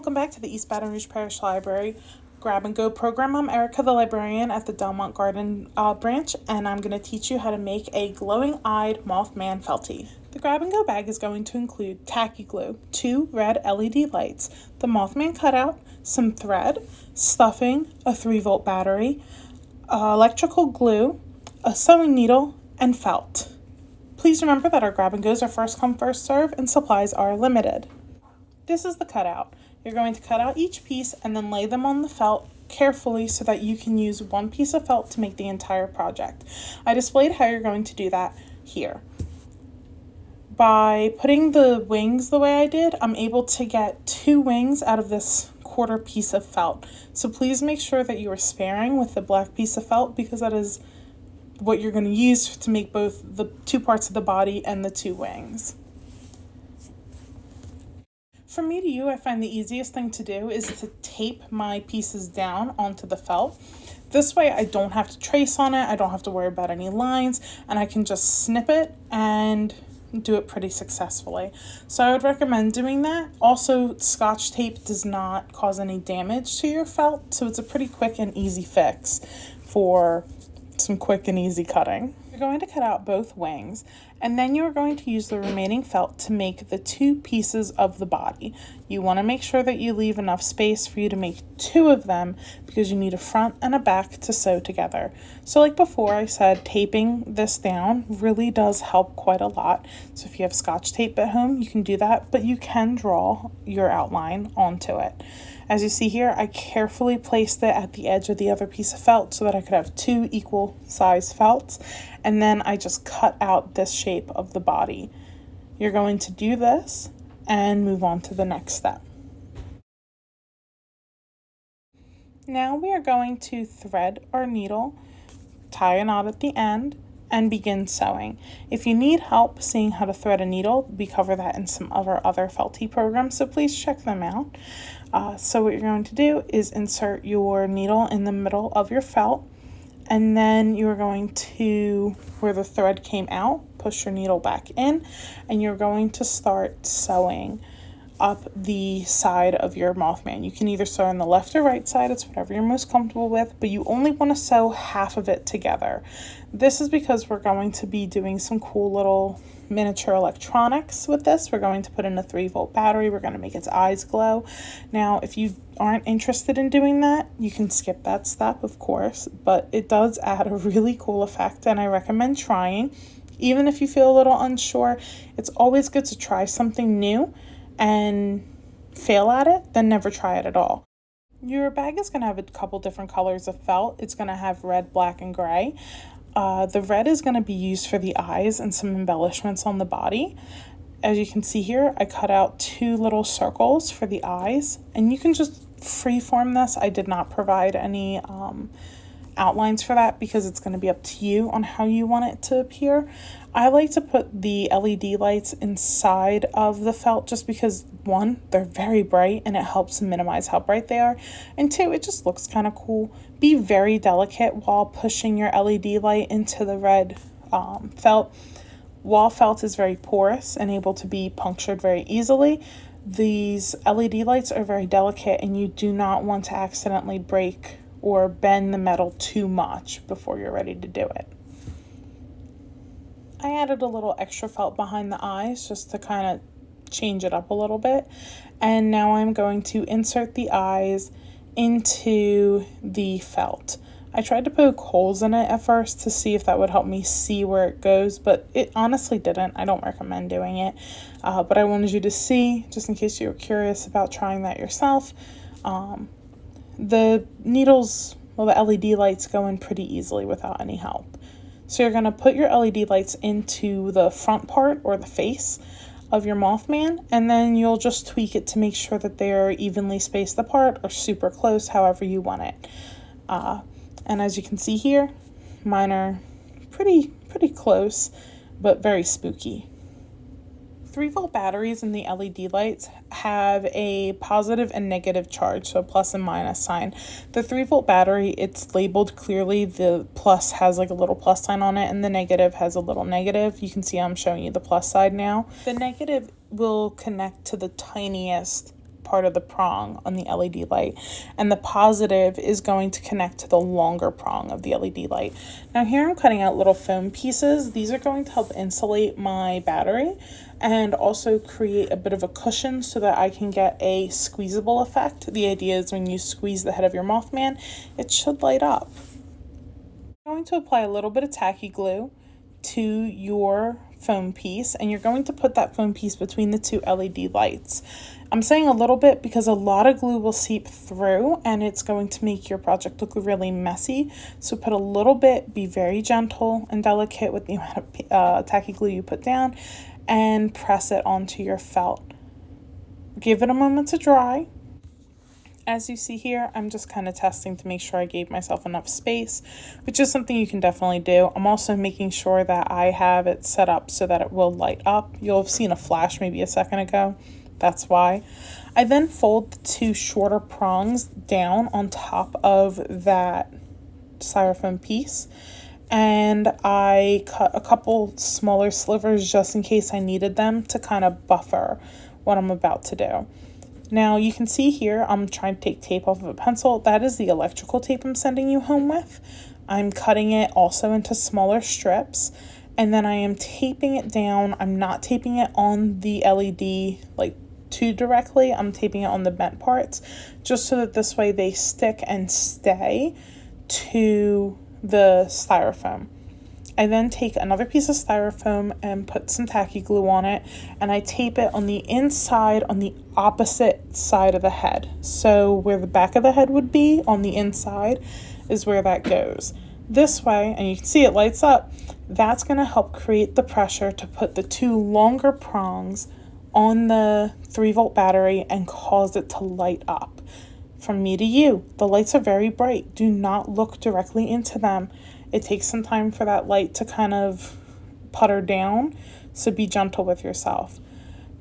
welcome back to the East Baton Rouge Parish Library Grab and Go program. I'm Erica, the librarian at the Delmont Garden branch, and I'm going to teach you how to make a glowing-eyed Mothman Feltie. The Grab and Go bag is going to include tacky glue, 2 red LED lights, the Mothman cutout, some thread, stuffing, a 3-volt battery, electrical glue, a sewing needle, and felt. Please remember that our Grab and Goes are first come, first serve, and supplies are limited. This is the cutout. You're going to cut out each piece and then lay them on the felt carefully so that you can use one piece of felt to make the entire project. I displayed how you're going to do that here. By putting the wings the way I did, I'm able to get 2 wings out of this quarter piece of felt. So please make sure that you are sparing with the black piece of felt, because that is what you're going to use to make both the 2 parts of the body and the 2 wings. From me to you, I find the easiest thing to do is to tape my pieces down onto the felt. This way I don't have to trace on it, I don't have to worry about any lines, and I can just snip it and do it pretty successfully. So I would recommend doing that. Also, Scotch tape does not cause any damage to your felt, so it's a pretty quick and easy fix for some quick and easy cutting. You're going to cut out both wings, and then you're going to use the remaining felt to make the 2 pieces of the body. You want to make sure that you leave enough space for you to make 2 of them, because you need a front and a back to sew together. So like before I said, taping this down really does help quite a lot. So if you have Scotch tape at home, you can do that, but you can draw your outline onto it. As you see here, I carefully placed it at the edge of the other piece of felt so that I could have 2 equal size felts, and then I just cut out this shape of the body. You're going to do this and move on to the next step. Now we are going to thread our needle, tie a knot at the end, and begin sewing. If you need help seeing how to thread a needle, we cover that in some of our other Feltie programs, so please check them out. So what you're going to do is insert your needle in the middle of your felt, and then you're going to, where the thread came out, push your needle back in, and you're going to start sewing up the side of your Mothman. You can either sew on the left or right side, it's whatever you're most comfortable with, but you only want to sew half of it together. This is because we're going to be doing some cool little miniature electronics with this. We're going to put in a 3-volt battery, we're going to make its eyes glow. Now, if you aren't interested in doing that, you can skip that step, of course, but it does add a really cool effect, and I recommend trying. Even if you feel a little unsure, it's always good to try something new and fail at it, then never try it at all. Your bag is going to have a couple different colors of felt. It's going to have red, black, and gray. The red is going to be used for the eyes and some embellishments on the body. As you can see here, I cut out 2 little circles for the eyes, and you can just freeform this. I did not provide any outlines for that because it's going to be up to you on how you want it to appear. I like to put the LED lights inside of the felt just because, 1, they're very bright and it helps minimize how bright they are, and 2, it just looks kind of cool. Be very delicate while pushing your LED light into the red felt. Wall felt is very porous and able to be punctured very easily. These LED lights are very delicate, and you do not want to accidentally break or bend the metal too much before you're ready to do it. I added a little extra felt behind the eyes just to kind of change it up a little bit. And now I'm going to insert the eyes into the felt. I tried to poke holes in it at first to see if that would help me see where it goes, but it honestly didn't. I don't recommend doing it, but I wanted you to see, just in case you were curious about trying that yourself. The needles, well, the LED lights go in pretty easily without any help. So you're going to put your LED lights into the front part or the face of your Mothman, and then you'll just tweak it to make sure that they're evenly spaced apart or super close, however you want it. And as you can see here, mine are pretty close, but very spooky. 3-volt batteries in the LED lights have a positive and negative charge, so a plus and minus sign. The 3-volt battery, it's labeled clearly. The plus has like a little plus sign on it, and the negative has a little negative. You can see I'm showing you the plus side now. The negative will connect to the tiniest part of the prong on the LED light, and the positive is going to connect to the longer prong of the LED light. Now here I'm cutting out little foam pieces. These are going to help insulate my battery and also create a bit of a cushion so that I can get a squeezable effect. The idea is when you squeeze the head of your Mothman, it should light up. I'm going to apply a little bit of tacky glue to your foam piece, and you're going to put that foam piece between the two LED lights. I'm saying a little bit because a lot of glue will seep through and it's going to make your project look really messy. So put a little bit, be very gentle and delicate with the amount of tacky glue you put down, and press it onto your felt. Give it a moment to dry. As you see here, I'm just kind of testing to make sure I gave myself enough space, which is something you can definitely do. I'm also making sure that I have it set up so that it will light up. You'll have seen a flash maybe a second ago. That's why. I then fold the two shorter prongs down on top of that styrofoam piece, and I cut a couple smaller slivers just in case I needed them to kind of buffer what I'm about to do. Now you can see here I'm trying to take tape off of a pencil. That is the electrical tape I'm sending you home with. I'm cutting it also into smaller strips, and then I am taping it down. I'm not taping it on the LED like too directly. I'm taping it on the bent parts just so that this way they stick and stay to the styrofoam. I then take another piece of styrofoam and put some tacky glue on it, and I tape it on the inside on the opposite side of the head. So where the back of the head would be on the inside is where that goes. This way, and you can see it lights up, that's going to help create the pressure to put the two longer prongs on the 3-volt battery and cause it to light up. From me to you, the lights are very bright. Do not look directly into them. It takes some time for that light to kind of putter down, so be gentle with yourself.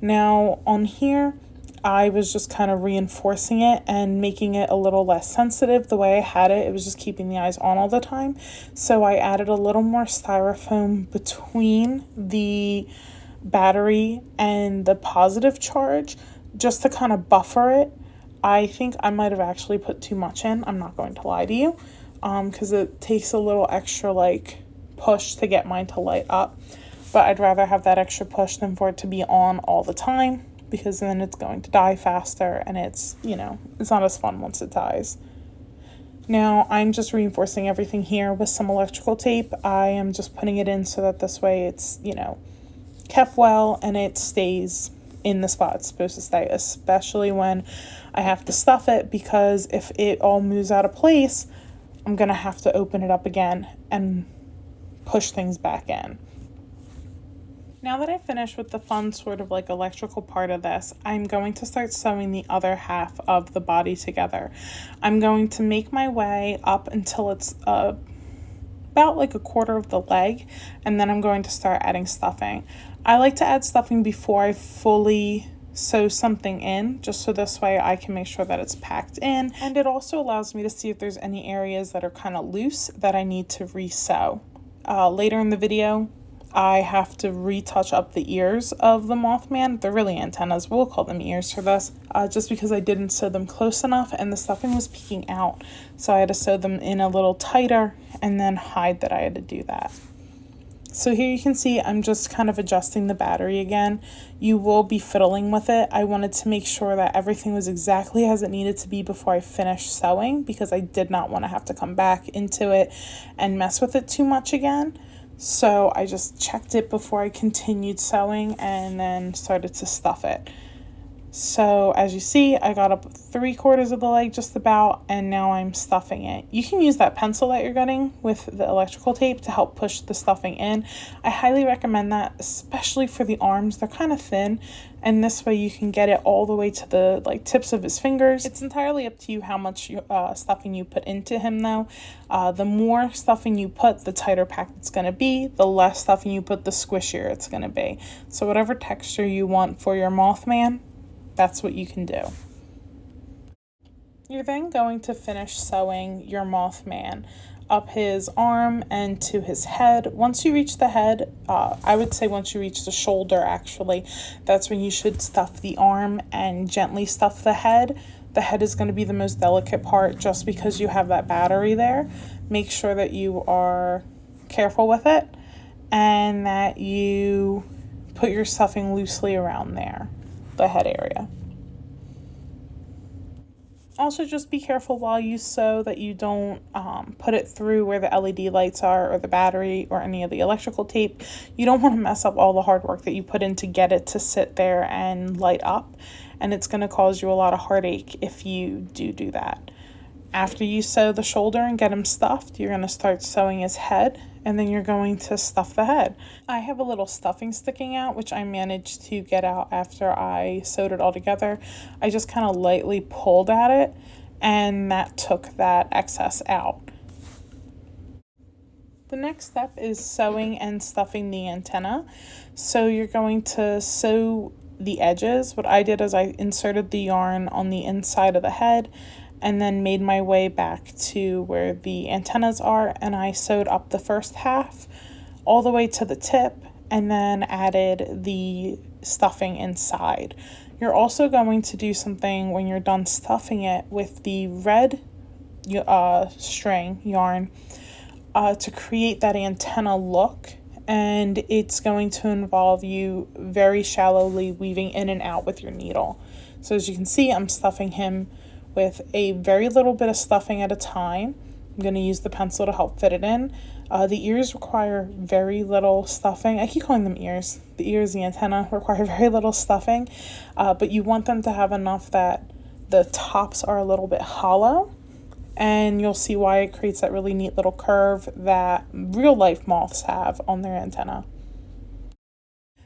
Now on here, I was just kind of reinforcing it and making it a little less sensitive. The way I had it, it was just keeping the eyes on all the time. So I added a little more styrofoam between the battery and the positive charge just to kind of buffer it. I think I might have actually put too much in. I'm not going to lie to you. Because it takes a little extra like push to get mine to light up, but I'd rather have that extra push than for it to be on all the time, because then it's going to die faster and it's, you know, it's not as fun once it dies. Now I'm just reinforcing everything here with some electrical tape. I am just putting it in so that this way it's, you know, kept well and it stays in the spot it's supposed to stay, especially when I have to stuff it, because if it all moves out of place, I'm going to have to open it up again and push things back in. Now that I've finished with the fun sort of like electrical part of this, I'm going to start sewing the other half of the body together. I'm going to make my way up until it's about like a quarter of the leg, and then I'm going to start adding stuffing. I like to add stuffing before I fully sew something in, just so this way I can make sure that it's packed in, and it also allows me to see if there's any areas that are kind of loose that I need to re-sew. Later in the video, I have to retouch up the ears of the Mothman. They're really antennas, we'll call them ears for this, just because I didn't sew them close enough and the stuffing was peeking out, so I had to sew them in a little tighter and then hide that I had to do that. So here you can see I'm just kind of adjusting the battery again. You will be fiddling with it. I wanted to make sure that everything was exactly as it needed to be before I finished sewing, because I did not want to have to come back into it and mess with it too much again. So I just checked it before I continued sewing and then started to stuff it. So as you see, I got up 3/4 of the leg just about, and now I'm stuffing it. You can use that pencil that you're getting with the electrical tape to help push the stuffing in. I highly recommend that, especially for the arms. They're kind of thin, and this way you can get it all the way to the like tips of his fingers. It's entirely up to you how much stuffing you put into him though. The more stuffing you put, the tighter packed it's going to be. The less stuffing you put, the squishier it's going to be. So whatever texture you want for your Mothman, that's what you can do. You're then going to finish sewing your Mothman. up his arm and to his head. Once you reach the head, I would say once you reach the shoulder, actually, that's when you should stuff the arm and gently stuff the head. The head is going to be the most delicate part just because you have that battery there. Make sure that you are careful with it and that you put your stuffing loosely around there, the head area. Also, just be careful while you sew that you don't put it through where the LED lights are or the battery or any of the electrical tape. You don't want to mess up all the hard work that you put in to get it to sit there and light up, and it's going to cause you a lot of heartache if you do that. After you sew the shoulder and get him stuffed, you're going to start sewing his head, and then you're going to stuff the head. I have a little stuffing sticking out, which I managed to get out after I sewed it all together. I just kind of lightly pulled at it, and that took that excess out. The next step is sewing and stuffing the antenna. So you're going to sew the edges. What I did is I inserted the yarn on the inside of the head and then made my way back to where the antennas are, and I sewed up the first half all the way to the tip and then added the stuffing inside. You're also going to do something when you're done stuffing it with the red string yarn to create that antenna look, and it's going to involve you very shallowly weaving in and out with your needle. So as you can see, I'm stuffing him with a very little bit of stuffing at a time. I'm going to use the pencil to help fit it in. The ears require very little stuffing. I keep calling them ears. The ears, the antenna, require very little stuffing, but you want them to have enough that the tops are a little bit hollow, and you'll see why it creates that really neat little curve that real life moths have on their antenna.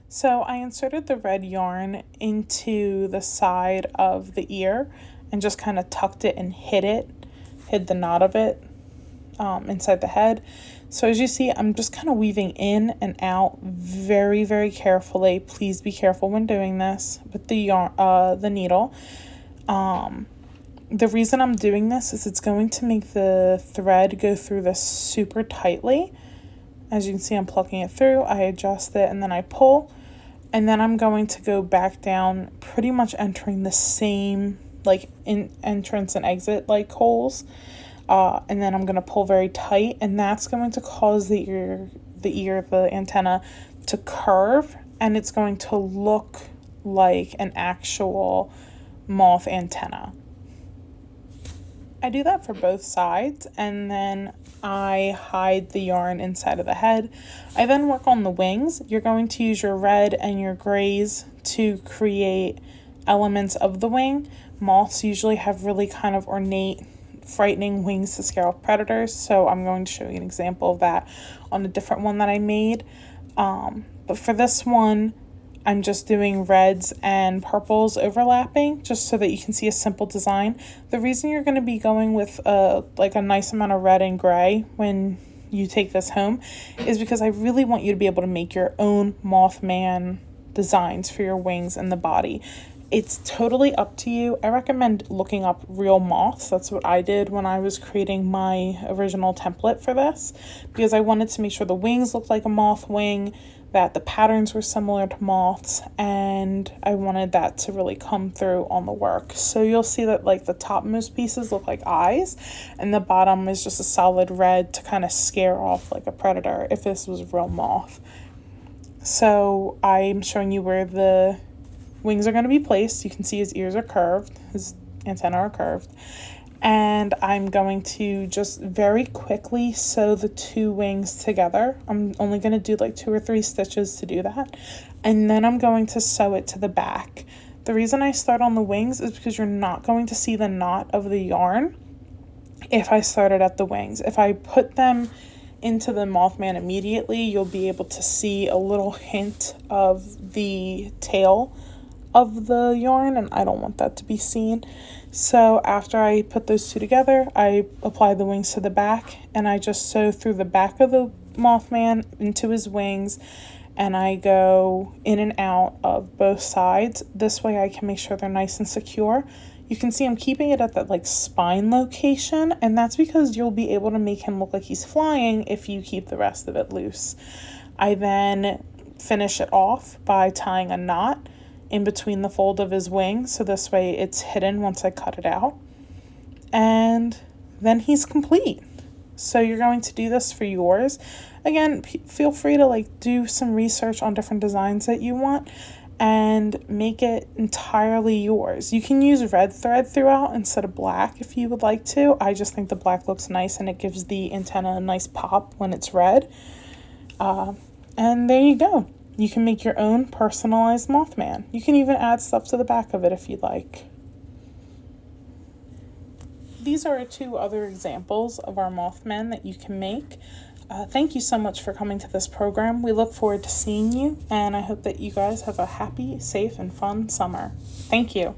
So I inserted the red yarn into the side of the ear and just kind of tucked it and hid the knot of it inside the head. So as you see, I'm just kind of weaving in and out very, very carefully. Please be careful when doing this with the yarn, the needle. The reason I'm doing this is it's going to make the thread go through this super tightly. As you can see, I'm plucking it through, I adjust it, and then I pull. And then I'm going to go back down, pretty much entering the same entrance and exit holes. And then I'm going to pull very tight, and that's going to cause the antenna to curve, and it's going to look like an actual moth antenna. I do that for both sides, and then I hide the yarn inside of the head. I then work on the wings. You're going to use your red and your grays to create elements of the wing. Moths usually have really kind of ornate, frightening wings to scare off predators, so I'm going to show you an example of that on a different one that I made. But for this one, I'm just doing reds and purples overlapping just so that you can see a simple design. The reason you're going to be going with a nice amount of red and gray when you take this home is because I really want you to be able to make your own Mothman designs for your wings and the body. It's totally up to you. I recommend looking up real moths. That's what I did when I was creating my original template for this, because I wanted to make sure the wings looked like a moth wing, that the patterns were similar to moths, and I wanted that to really come through on the work. So you'll see that the topmost pieces look like eyes, and the bottom is just a solid red to kind of scare off like a predator if this was a real moth. So I'm showing you where the wings are going to be placed. You can see his ears are curved, his antennae are curved. And I'm going to just very quickly sew the two wings together. I'm only going to do 2 or 3 stitches to do that. And then I'm going to sew it to the back. The reason I start on the wings is because you're not going to see the knot of the yarn if I started at the wings. If I put them into the Mothman immediately, you'll be able to see a little hint of the tail of the yarn, and I don't want that to be seen. So after I put those two together, I apply the wings to the back, and I just sew through the back of the Mothman into his wings, and I go in and out of both sides. This way I can make sure they're nice and secure. You can see I'm keeping it at that like spine location, and that's because you'll be able to make him look like he's flying if you keep the rest of it loose. I then finish it off by tying a knot in between the fold of his wing, so this way it's hidden once I cut it out. And then he's complete. So you're going to do this for yours. Again, feel free to like do some research on different designs that you want and make it entirely yours. You can use red thread throughout instead of black if you would like to. I just think the black looks nice and it gives the antenna a nice pop when it's red. And there you go. You can make your own personalized Mothman. You can even add stuff to the back of it if you'd like. These are 2 other examples of our Mothman that you can make. Thank you so much for coming to this program. We look forward to seeing you, and I hope that you guys have a happy, safe, and fun summer. Thank you.